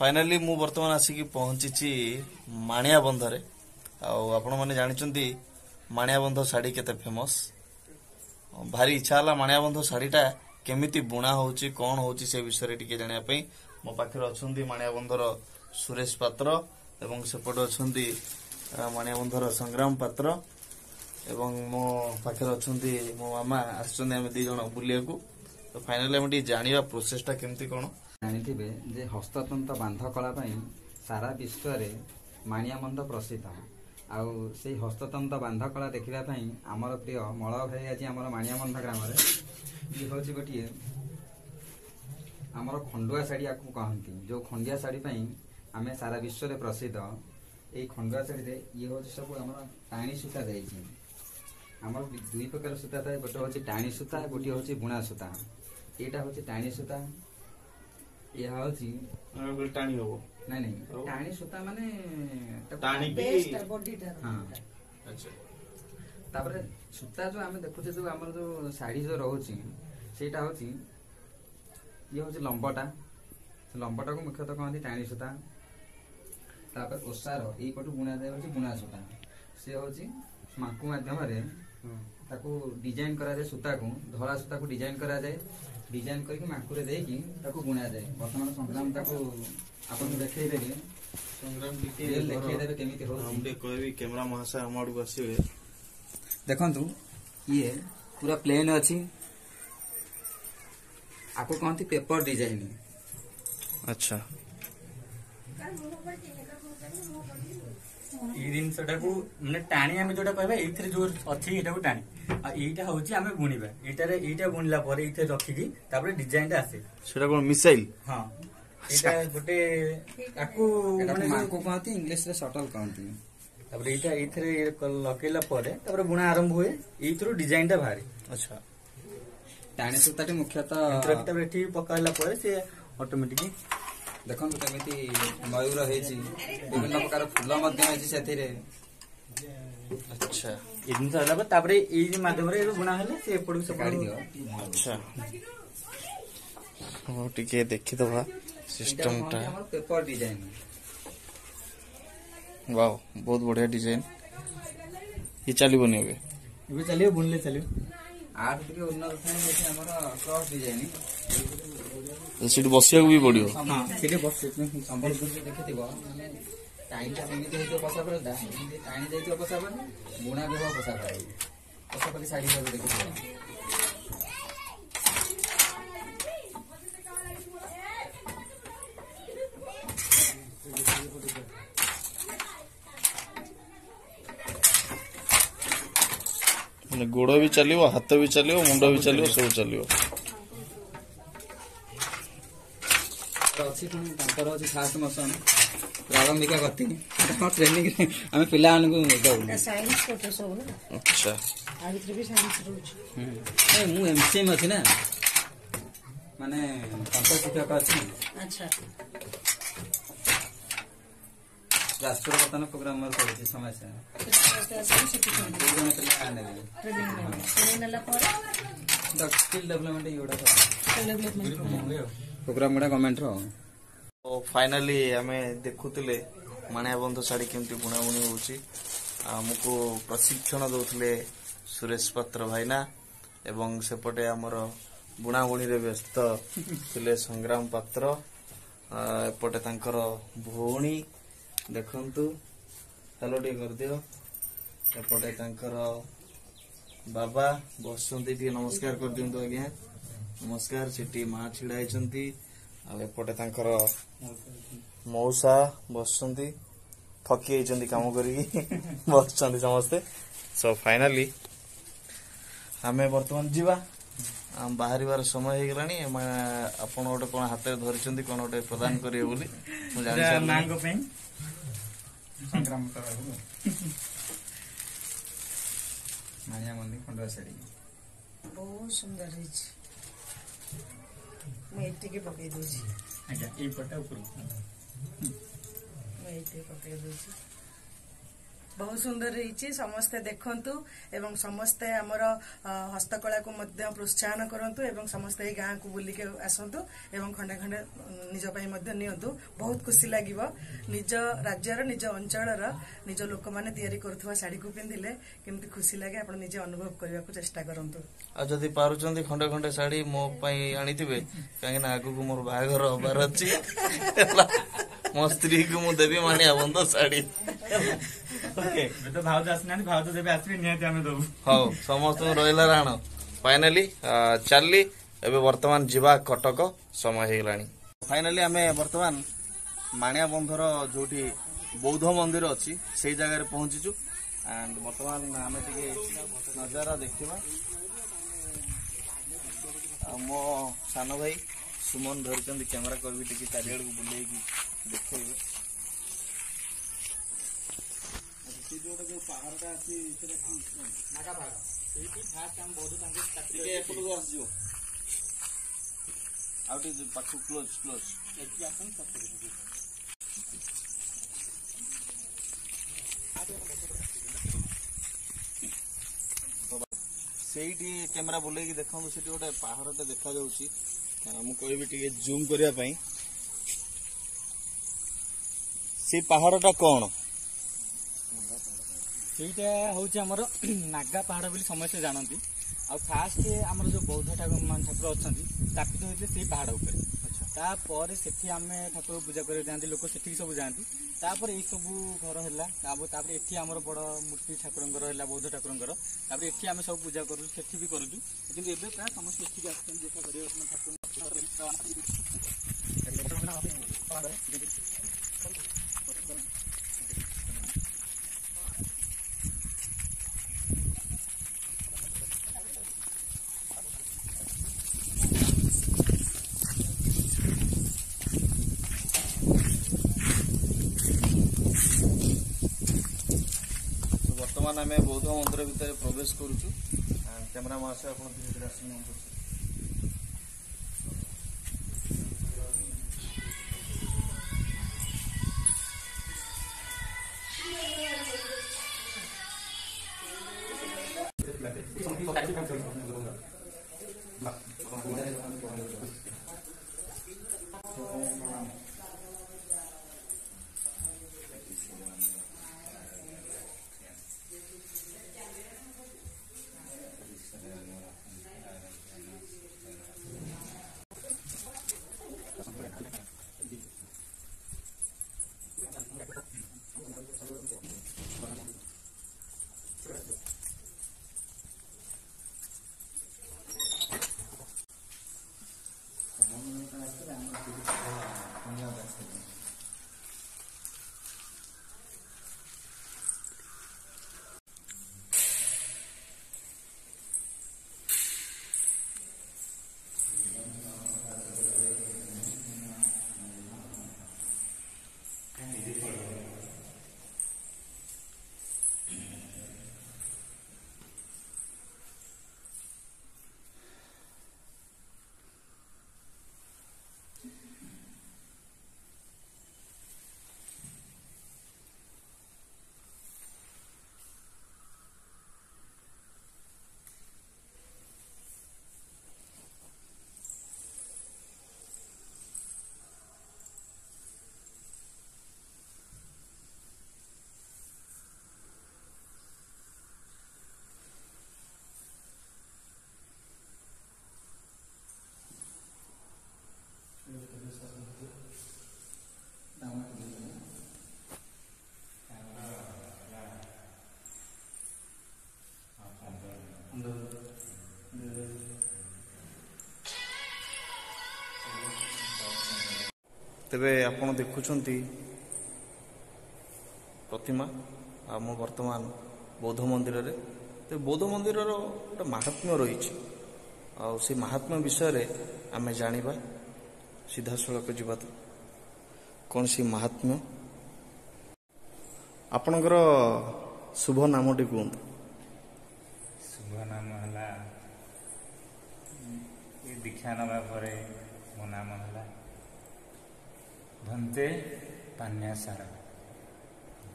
Finally मु वर्तमान आसिकी पहुंची माणिया बंधरे आपण मैंने जानते माणिया बंध शाढ़ी केते फेमस भारी इच्छा है माणिया बंध शाढ़ीटा केमिति बुणा होची कौन होची से विषय टिके जानिया पई मो पाखे अच्छा माणिया बंधर सुरेश पात्र एवं सेपटे अच्छा माणिया बंधर संग्राम पात्र एवं मो पाखे अच्छा मो मामा आम दी जन बुलिया तो फाइनाली आम जाना प्रोसेसटा केमती कौन जानिथिबे जे हस्ततंत्र बांध कला सारा विश्व रे माणिया बंध प्रसिद्ध आउ से हस्ततंत्र बांध कला देखा आमर प्रिय मल भाई आज आम माणिया बंध ग्राम ये हूँ गोटे आमर खंडुआ शाढ़ी आपको कहती जो खंडिया शाढ़ी आम सारा विश्व रे प्रसिद्ध ये खंडुआ शाढ़ी ये हूँ सब आम टाणी सूता जाइए आमर दुई प्रकार सूता था गोटे हूँ टाणी सूता गोटे हूँ बुणा सूता यहाँ हूँ टाणी सूता यह हूँ टाणी हो नहीं टाणी सूता माने टाणी हाँ तापर सूता जो आम देखुचे जो आम जो शाढ़ी जो रोचे सेटा हूँ ये हूँ लंबटा से लंबटा को मुख्यतः कहते टाणी सूता तापर ओसार यही पटू बुणा जाए हूँ बुणा सूता सी हूँ माकू मध्यम डिजाइन करा जाए सूता को धला सूता को डिजाइन करा जाए डिजाइन करके माकुरे देकी ताको बुणा जाए वर्तमान संग्राम ताको आपन देखै देबे संग्राम डिटेल देखै देबे केमिति हो हम दे कहबी कैमरा महाशय हमडू बसिबे देखंतु ये पूरा प्लेन अछि आपको कहती पेपर डिजाइन अच्छा ई जिनसटा को माने टाणी आमे जोटा कहबे एथरे जो अछि एटा को टाणी आ एटा होची आमे बुनिबा एटा बुनला परे इथे रखी की तापर डिजाइन टा आसे सेटा कोन मिसाइल हां एटा गोटे ताकू माने माको कहती इंग्लिश रे शटल कहती तापर एटा इथरे लकेला परे तापर बुना आरंभ हुए इथरो डिजाइन टा भारी अच्छा टाणी सूताटी मुख्यतः तापर एठी पकाइला परे से ऑटोमेटिक देखो केमिति मयूर हेछि विभिन्न प्रकार फूल मध्य हेछि सेथिरे अच्छा ये दिन सारा पर तापर ए माध्यम रे बुना हेले से पडू से काढी दियो अच्छा हो टिके देखि दबा सिस्टम टा पेपर डिजाइन वाओ बहुत बढ़िया डिजाइन ये चलिबो नि होबे ये चलियो बुनले चलियो आठ टिके उन्नत थाने हेछि हमर क्रॉस डिजाइन सीट बसिया भी पड़ियो हां सीट बस संबलपुर से देखिथिबो टाइम टा केमिति हेतो पसा पर टाइम जाइतो पसा पर बुणा भी हो पसा पर पसा पर साड़ी सब देखिथिबो माने गोड़ भी चलियो हाथ भी चलियो मुंड भी चलियो सब चलियो अच्छी फास्ट मोशन प्रारंभिक गति ट्रेनिंग आम पिला साइंस फोटो सब अच्छा भी साइंस रोज मु एमसीएम अछि ना माने तंत्र शिक्षक अछि अच्छा राष्ट्र वर्तन प्रोग्राम मर करछि समय से स्किल डेवलपमेंट योडा प्रोग्राम गुडा गवर्नमेंट रो तो फाइनली आमे देखुतिले माणिया बंध शाढ़ी केमती बुणा बुणी होची हमको प्रशिक्षण दउथिले सुरेश पात्र भाईना एवं सेपटे हमर बुणा बुणी रे व्यस्त थिले संग्राम पात्र एपटे तांकर भौणी देखंतु हेलो टे कर दियो एपटे तांकर बाबा बसंती टी नमस्कार कर दियंतु आज्ञा नमस्कार सिटी माँ छिड़ा एपटे तांकर मौसा बसंती थकी जाइछंती काम करिकी बसंती समस्ते सो फाइनली आमे वर्तमान जीवा हम बाहर समय हो गलानी आपण गोटे कोन हाथ में धरिछंती कोन गोटे प्रदान करिए बोली मु जानि मांगो पे संग्राम करबो मानिया मंदी खंडवा साड़ी बहुत सुंदर है मैं एटे के पकई दोजी अच्छा ए पटा ऊपर मैं एटे पकई दोजी बहुत सुंदर रही समस्ते देखंतु एवं समस्ते हमर हस्तकला को मध्य प्रोत्साहन करंतु एवं समस्ते ए गाँ को बुली के आसंतु एवं खंडे खंडे निज पई मध्य नियंतु बहुत खुशी लागिवो निज राज्यर निज अंचलर निज लोक माने तयारी करथुवा साड़ी को पिंधिले केमति खुशी लागे आपण निजे अनुभव करबा को चेष्टा करंतु आ जदि पारुचंदी खंडे खंडे साड़ी मो पई आनिथिबे काहे ना आगु को मोर बाहाघर होबार अछि मो स्त्री को मु देबी मानिया बंद साड़ी ओके तो भाव आसना भाव जब आसबे निहाती आमे दबु हाउ समस्त रहिला राण फाइनली चलली एबे वर्तमान जीवा कटक समय हे गलानी फाइनली आमे वर्तमान मानिया बंधर जोठी बौद्ध मंदिर अछि सेही जगह रे पहुंचीचु एंड वर्तमान आमे टिके नजारा देखिबा मो सानो भाई सुमन धरिचंदी कैमरा करबी टिके चारियाड को बुलेई की देखैबे जो पहाड़टा अछि सेटा नागा पहाड़ सेठी फास्ट हम बहुत तांके टिके एपटो आसजो आउट इज पाछू क्लोज एठी आसन सब ସେଇଠି କ୍ୟାମେରା ବୁଲେଇକି ଦେଖନ୍ତୁ ସେଠି ଗୋଟେ ପାହାଡ଼ଟେ ଦେଖାଯାଉଛି ମୁଁ କହିବି ଟିକେ ଜୁମ୍ କରିବା ପାଇଁ ସେ ପାହାଡ଼ଟା କ'ଣ ସେଇଟା ହଉଛି ଆମର ନାଗା ପାହାଡ଼ ବୋଲି ସମସ୍ତେ ଜାଣନ୍ତି ଆଉ ଫାଷ୍ଟ ଆମର ଯୋଉ ବୌଦ୍ଧ ଠାକୁର ଅଛନ୍ତି ସ୍ଥାପିତ ହୋଇଥିଲେ ସେଇ ପାହାଡ଼ ଉପରେ ତାପରେ ସେଠି ଆମେ ଠାକୁର ପୂଜା କରିବାକୁ ଯାଆନ୍ତି ଲୋକ ସେଠିକି ସବୁ ଯାଆନ୍ତି ତାପରେ ଏଇ ସବୁ ଘର ହେଲା ତାପରେ ଏଠି ଆମର ବଡ଼ ମୂର୍ତ୍ତି ଠାକୁରଙ୍କର ହେଲା ବୌଦ୍ଧ ଠାକୁରଙ୍କର ତାପରେ ଏଠି ଆମେ ସବୁ ପୂଜା କରୁଛୁ ସେଠି ବି କରୁଛୁ କିନ୍ତୁ ଏବେ ପ୍ରାୟ ସମସ୍ତେ ଏଠିକି ଆସୁଛନ୍ତି ଦେଖା କରିବାକୁ ବର୍ତ୍ତମାନ ଆମେ ବୌଦ୍ଧ ମନ୍ଦିର ଭିତରେ ପ୍ରବେଶ କରୁଛୁ କ୍ୟାମେରା ମାସେ ଆପଣ ଧୀରେ ଧୀରେ ଆସି ତେବେ ଆପଣ ଦେଖୁଛନ୍ତି ପ୍ରତିମା ଆମ ବର୍ତ୍ତମାନ ବୌଦ୍ଧ ମନ୍ଦିରରେ ତେବେ ବୌଦ୍ଧ ମନ୍ଦିରର ଗୋଟେ ମାହାତ୍ମ୍ୟ ରହିଛି ଆଉ ସେ ମାହାତ୍ମ୍ୟ ବିଷୟରେ ଆମେ ଜାଣିବା ସିଧାସଳଖ ଯିବା ତ କ'ଣ ସେ ମାହାତ୍ମ୍ୟ ଆପଣଙ୍କର ଶୁଭ ନାମଟି କୁହନ୍ତୁ ଶୁଭ ନାମ ହେଲା ଦୀକ୍ଷା ନେବା ପରେ ମୋ ନାମ ହେଲା ଭନ୍ତେ ପାନ୍ୟାସାର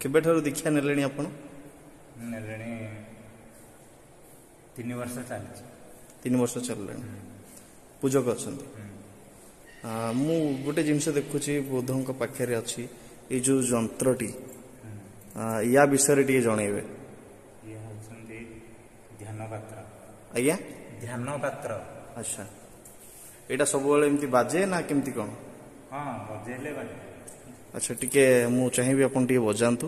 କେବେଠାରୁ ଦୀକ୍ଷା ନେଲେଣି ଆପଣ ନେଲେଣି 3 ବର୍ଷ ଚାଲିଛି। 3 ବର୍ଷ ଚାଲିଲାଣି ପୂଜକ ଅଛନ୍ତି। ମୁଁ ଗୋଟେ ଜିନିଷ ଦେଖୁଛି ବୁଦ୍ଧଙ୍କ ପାଖରେ ଅଛି ଏଇ ଯୋଉ ଯନ୍ତ୍ରଟି, ୟା ବିଷୟରେ ଟିକେ ଜଣେଇବେ। ଇଏ ହେଉଛନ୍ତି ଧ୍ୟାନ ପାତ୍ର। ଆଜ୍ଞା, ଧ୍ୟାନ ପାତ୍ର। ଆଚ୍ଛା, ଏଇଟା ସବୁବେଳେ ଏମିତି ବାଜେ ନା କେମିତି କ'ଣ? ହଁ, ବଜେଇଲେ ବାଜେ। ଆଚ୍ଛା, ଟିକେ ମୁଁ ଚାହିଁବି ଆପଣ ଟିକେ ବଜାନ୍ତୁ।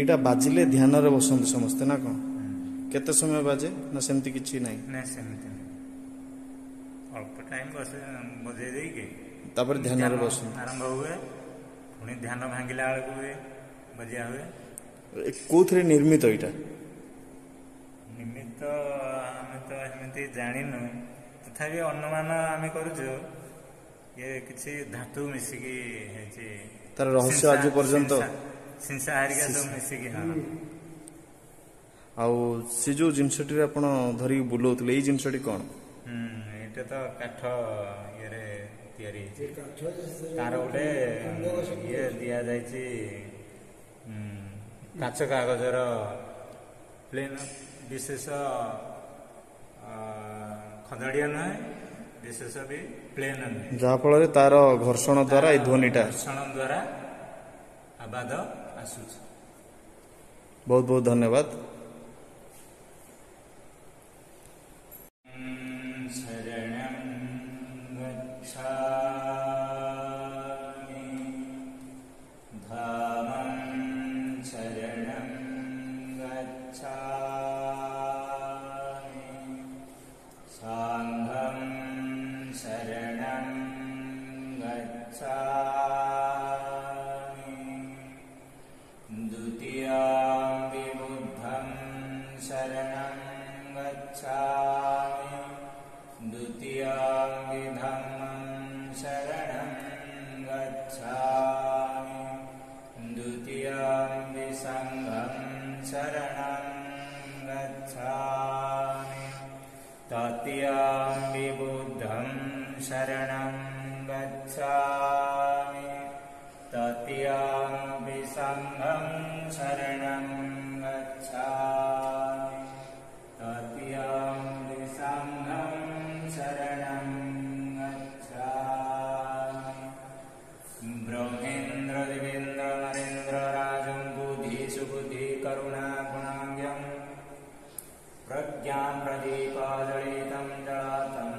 ଏଇଟା ବାଜିଲେ ଧ୍ୟାନରେ ବସନ୍ତି ସମସ୍ତେ ନା କ'ଣ? କେତେ ସମୟ ବାଜେ ନା ସେମିତି କିଛି ନାହିଁ? ନାଇଁ, ସେମିତି ନାହିଁ। ଅଳ୍ପ ଟାଇମ୍ ବଜେଇ ଦେଇକି ତାପରେ ଧ୍ୟାନରେ ବସନ୍ତି। ଆରମ୍ଭ ହୁଏ, ପୁଣି ଧ୍ୟାନ ଭାଙ୍ଗିଲା ବେଳକୁ ହୁଏ, ବଜିଆ ହୁଏ। କୋଉଥିରେ ନିର୍ମିତ ଏଇଟା? ନିମିତ୍ତ ଆମେ ତ ଏମିତି ଜାଣିନୁ, ତଥାପି ଅନୁମାନ ଆମେ କରୁଛୁ ଇଏ କିଛି ଧାତୁ ମିଶିକି ହେଇଛି। ତାର ରହସ୍ୟ ଆଜି ପର୍ଯ୍ୟନ୍ତ ସିଂସା ହାରିକା ସବୁ ମିଶିକି। ହଁ, ଆଉ ସେ ଯୋଉ ଜିନିଷଟିରେ ଆପଣ ଧରିକି ବୁଲଉଥିଲେ, ଏଇ ଜିନିଷଟି କ'ଣ? ଏଇଟା ତ କାଠ ଇଏରେ ତିଆରି ହେଇଛି। ତାର ଗୋଟେ ଇଏ ଦିଆଯାଇଛି, କାଚ କାଗଜର ପ୍ଲେନ୍, ବିଶେଷ ଖଦଡ଼ିଆ ନୁହେଁ, ବିଶେଷ ବି ପ୍ଲେନ୍ ନୁହେଁ, ଯାହାଫଳରେ ତାର ଘର୍ଷଣ ଦ୍ୱାରା ଏଇ ଧ୍ୱନିଟା, ଘର୍ଷଣ ଦ୍ୱାରା ଆବାଦ ଆସୁଛି। ବହୁତ ବହୁତ ଧନ୍ୟବାଦ। ଶରଣଂ ଗଚ୍ଛାମି ଧାମଂ ଶରଣଂ ଗଚ୍ଛାମି ସାଂଘଂ ଶରଣଂ ଗଚ୍ଛାମି ଦ୍ୱିତୀୟମ୍ପି ବୁଦ୍ଧଂ ଶରଣଂ ଗଚ୍ଛାମି द्वितीयम्पि धम्मं शरणं गच्छामि द्वितीयम्पि सङ्घं शरणं गच्छामि तृतीयम्पि बुद्धं शरणं गच्छामि तृतीयम्पि सङ्घं शरणं गच्छामि तृतीयम्पि सङ्घं शरणं गच्छामि ब्रह्मेन्द्र देवेन्द्र नरेन्द्र राजं बुद्धि सुबुद्धि करुणा गुणाङ्गं प्रज्ञां प्रदीपजडितं जलातं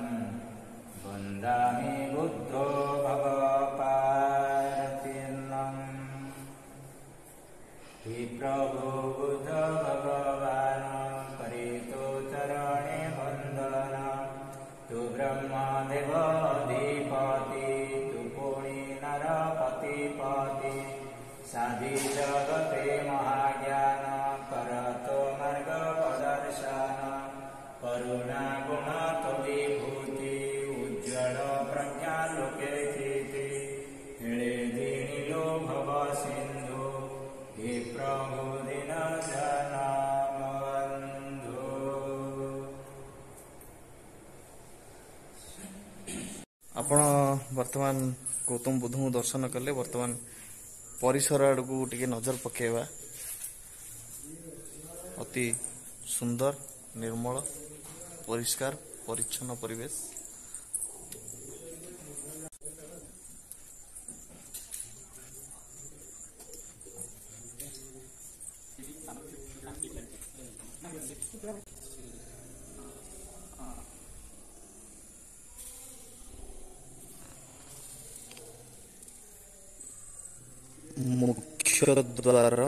वन्दामि बुद्धो भगवत्पादतीर्णम्। हे प्रभु बुद्ध भगवान् परितो चरणे वन्दन, तु ब्रह्मदेव अधिपति, तु पुणी नरपतिपति, साधि जगते महाज्ञान करतो मार्ग प्रदर्शन, करुणा गुण तो विभूति, उज्ज्वल प्रज्ञा लोके चिति, हेळे दीनिलो भव सिन्धु, हे प्रभु दीन जन बन्धु। ଆପଣ ବର୍ତ୍ତମାନ ଗୌତମ ବୁଦ୍ଧଙ୍କୁ ଦର୍ଶନ କଲେ, ବର୍ତ୍ତମାନ ପରିସର ଆଡ଼କୁ ଟିକେ ନଜର ପକାଇବା। ଅତି ସୁନ୍ଦର ନିର୍ମଳ ପରିଷ୍କାର ପରିଚ୍ଛନ୍ନ ପରିବେଶ। ମୁଖ୍ୟ ଦ୍ୱାର